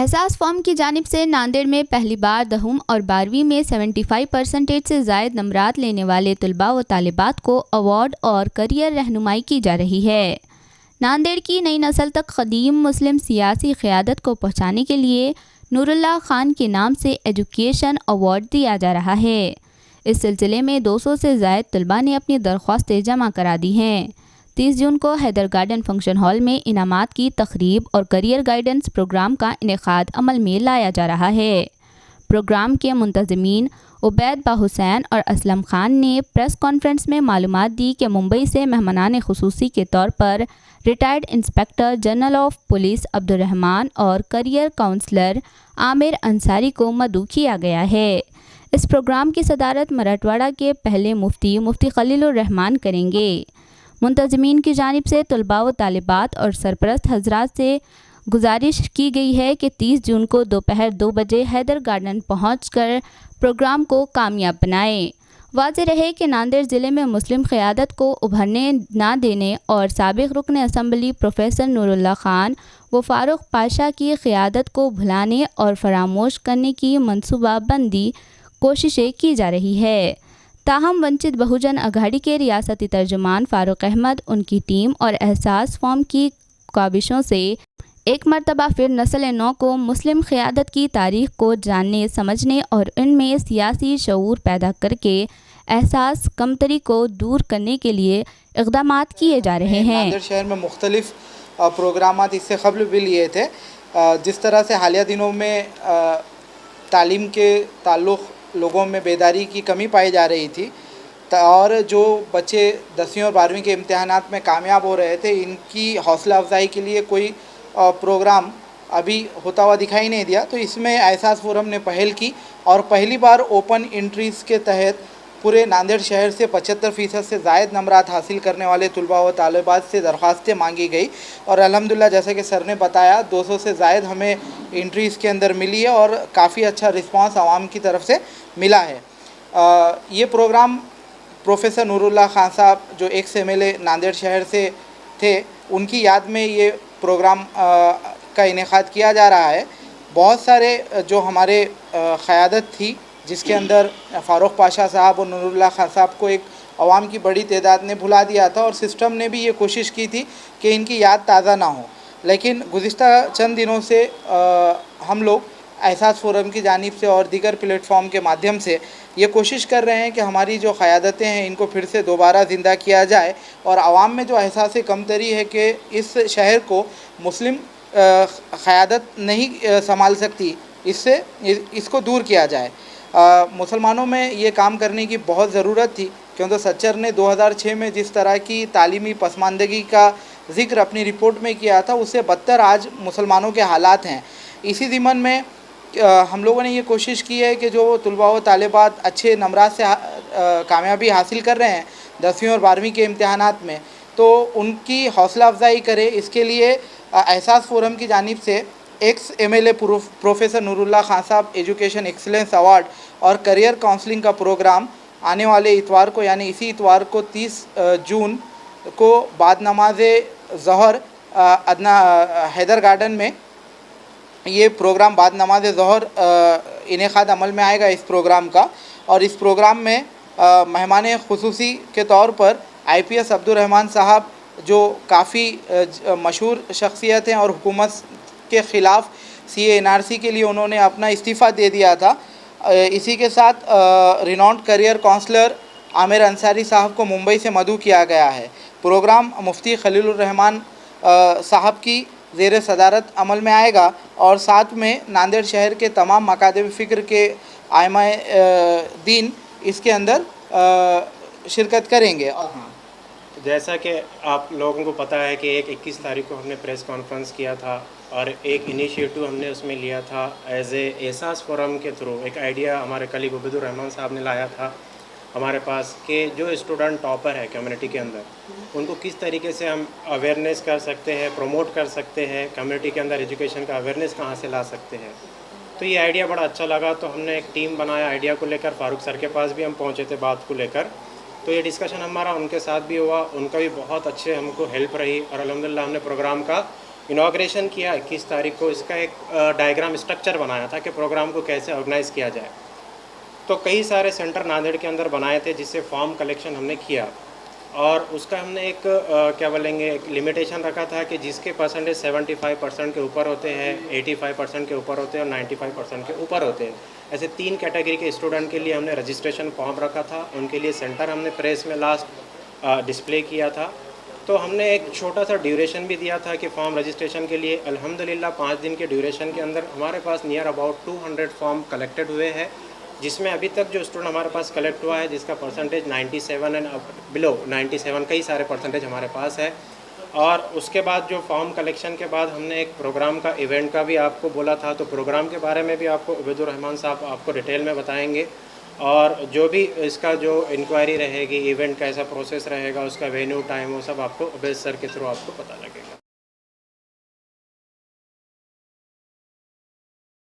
एहसास फॉर्म की जानिब से नांदेड़ में पहली बार 10वीं और 12वीं में 75% से ज़ायद नंबरात लेने वाले तलबा व तालिबात को अवार्ड और करियर रहनुमाई की जा रही है। नांदेड़ की नई नस्ल तक क़दीम मुस्लिम सियासी क़यादत को पहुँचाने के लिए नूरुल्लाह खान के नाम से एजुकेशन अवार्ड दिया जा रहा है। इस सिलसिले में 200 से ज़ायद तलबा ने अपनी दरख्वास्तें जमा करा दी हैं। 30 जून को हैदर गार्डन फंक्शन हॉल में इनामात की तकरीब और करियर गाइडेंस प्रोग्राम का इनेकाद अमल में लाया जा रहा है। प्रोग्राम के मुंतज़मीन उबैद बा हुसैन और असलम खान ने प्रेस कॉन्फ्रेंस में मालूमात दी कि मुंबई से मेहमानान खुसूसी के तौर पर retired inspector general of police Abdurrahman और करियर काउंसलर आमिर अंसारी को मदऊ किया गया है। इस प्रोग्राम की सदारत मराठवाड़ा के पहले मुफ्ती खलीलुर रहमान करेंगे। मुंतज़मीन की जानिब से तलबा व तालिबात और सरपरस्त हजरात से गुजारिश की गई है कि 30 जून को दोपहर 2 बजे हैदर गार्डन पहुंचकर प्रोग्राम को कामयाब बनाएं। वाज़ेह रहे कि नांदेड़ ज़िले में मुस्लिम क़यादत को उभरने ना देने और साबिक़ रुकन असम्बली प्रोफेसर नूरुल्लाह खान व फ़ारूक पाशा की क़यादत को भुलाने और फरामोश करने की मनसूबाबंदी कोशिशें की जा रही है। ताहम वंचित बहुजन अघाड़ी के रियासती तर्जुमान फ़ारूक अहमद, उनकी टीम और एहसास फॉर्म की काविशों से एक मरतबा फिर नस्ल नौ को मुस्लिम क़यादत की तारीख़ को जानने समझने और इनमें सियासी शऊर पैदा करके एहसास कमतरी को दूर करने के लिए इक़दामात किए जा रहे हैं। नांदेड़ शहर में मुख्तलिफ़ प्रोग्रामात इससे क़ब्ल भी लिए थे। जिस तरह से हालिया दिनों में तालीम के ताल्लुक़ लोगों में बेदारी की कमी पाई जा रही थी और जो बच्चे 10वीं और 12वीं के इम्तिहानात में कामयाब हो रहे थे, इनकी हौसला अफजाई के लिए कोई प्रोग्राम अभी होता हुआ दिखाई नहीं दिया। तो इसमें एहसास फोरम ने पहल की और पहली बार ओपन एंट्रीज़ के तहत पूरे नांदेड़ शहर से 75% से ज़ायद नंबरात हासिल करने वाले तलबा व तालिबात से दरख्वास्तें मांगी गई और अल्हम्दुलिल्लाह जैसे कि सर ने बताया 200 से ज़ायद हमें एंट्रीज़ के अंदर मिली है और काफ़ी अच्छा रिस्पांस आवाम की तरफ से मिला है। ये प्रोग्राम प्रोफेसर नूरुल्लाह खान साहब जो एक्स MLA नांदेड़ शहर से थे, उनकी याद में ये प्रोग्राम का इनेकाद किया जा रहा है। बहुत सारे जो हमारे क़यादत थी जिसके अंदर फ़ारूक पाशा साहब और नूरुल्लाह खान साहब को एक अवाम की बड़ी तादाद ने भुला दिया था और सिस्टम ने भी ये कोशिश की थी कि इनकी याद ताज़ा ना हो। लेकिन गुज़िश्ता चंद दिनों से हम लोग एहसास फोरम की जानिब से और दीगर प्लेटफॉर्म के माध्यम से ये कोशिश कर रहे हैं कि हमारी जो क़यादतें हैं इनको फिर से दोबारा ज़िंदा किया जाए और आवाम में जो एहसास कमतरी है कि इस शहर को मुस्लिम क़यादत नहीं संभाल सकती, इससे इसको दूर किया जाए। मुसलमानों में ये काम करने की बहुत ज़रूरत थी क्योंकि सच्चर ने 2006 में जिस तरह की तालीमी पसमानदगी का ज़िक्र अपनी रिपोर्ट में किया था, उससे बदतर आज मुसलमानों के हालात हैं। इसी ज़िमन में हम लोगों ने ये कोशिश की है कि जो तलबा व तालिबात अच्छे नंबरात से कामयाबी हासिल कर रहे हैं 10वीं और 12वीं के इम्तिहानात में, तो उनकी हौसला अफजाई करें। इसके लिए एहसास फोरम की जानिब से x MLA professor Noorullah Khan साहब एजुकेशन एक्सीलेंस अवार्ड और करियर काउंसलिंग का प्रोग्राम आने वाले इतवार को यानी इसी इतवार को 30 जून को बाद नमाज ज़ोहर अदना हैदर गार्डन में ये प्रोग्राम बाद नमाज ज़ोहर इनेकाद अमल में आएगा इस प्रोग्राम का। और इस प्रोग्राम में मेहमान खुसूसी के तौर पर IPS अब्दुर्रहमान साहब जो काफ़ी मशहूर शख्सियत हैं और हुकूमत के ख़िलाफ़ CA NRC के लिए उन्होंने अपना इस्तीफ़ा दे दिया था। इसी के साथ renowned career counsellor Aamir Ansari साहब को मुंबई से मदऊ किया गया है। प्रोग्राम मुफ्ती खलीलुर रहमान साहब की ज़ेर सदारत अमल में आएगा और साथ में नांदेड़ शहर के तमाम मकादब फ़िक्र के आइमाए दीन इसके अंदर शिरकत करेंगे। हाँ, जैसा कि आप लोगों को पता है कि 21 तारीख को हमने प्रेस कॉन्फ्रेंस किया था और एक इनिशिएटिव हमने उसमें लिया था एज एहसास फोरम के थ्रू। एक आइडिया हमारे कलीग उबैदुर रहमान साहब ने लाया था हमारे पास कि जो स्टूडेंट टॉपर है कम्युनिटी के अंदर, उनको किस तरीके से हम अवेयरनेस कर सकते हैं, प्रमोट कर सकते हैं, कम्युनिटी के अंदर एजुकेशन का अवेयरनेस कहाँ से ला सकते हैं। तो ये आइडिया बड़ा अच्छा लगा, तो हमने एक टीम बनाया आइडिया को लेकर। फ़ारूक सर के पास भी हम पहुँचे थे बात को लेकर, तो ये डिस्कशन हमारा उनके साथ भी हुआ, उनका भी बहुत अच्छे हमको हेल्प रही और अल्हम्दुलिल्लाह हमने प्रोग्राम का इनाग्रेशन किया 21 तारीख को। इसका एक डायग्राम स्ट्रक्चर बनाया था कि प्रोग्राम को कैसे ऑर्गेनाइज़ किया जाए। तो कई सारे सेंटर नांदेड़ के अंदर बनाए थे जिससे फॉर्म कलेक्शन हमने किया, और उसका हमने एक क्या बोलेंगे, एक लिमिटेशन रखा था कि जिसके परसेंटेज 75% के ऊपर होते हैं, 85% के ऊपर होते हैं और 95% के ऊपर होते हैं, ऐसे 3 कैटेगरी के स्टूडेंट के लिए हमने रजिस्ट्रेशन फॉर्म रखा था। उनके लिए सेंटर हमने प्रेस में लास्ट डिस्प्ले किया था। तो हमने एक छोटा सा ड्यूरेशन भी दिया था कि फॉर्म रजिस्ट्रेशन के लिए। अल्हम्दुलिल्लाह 5 दिन के ड्यूरेशन के अंदर हमारे पास नियर अबाउट 200 फॉर्म कलेक्टेड हुए हैं, जिसमें अभी तक जो स्टूडेंट हमारे पास कलेक्ट हुआ है जिसका परसेंटेज 97 एंड बिलो 97, कई सारे परसेंटेज हमारे पास है। और उसके बाद जो फॉर्म कलेक्शन के बाद हमने एक प्रोग्राम का, इवेंट का भी आपको बोला था, तो प्रोग्राम के बारे में भी आपको उबैदुर रहमान साहब आपको डिटेल में बताएंगे। और जो भी इसका जो इंक्वायरी रहेगी, इवेंट कैसा प्रोसेस रहेगा, उसका वेन्यू, टाइम, वो सब आपको उबैद सर के थ्रू आपको पता लगेगा।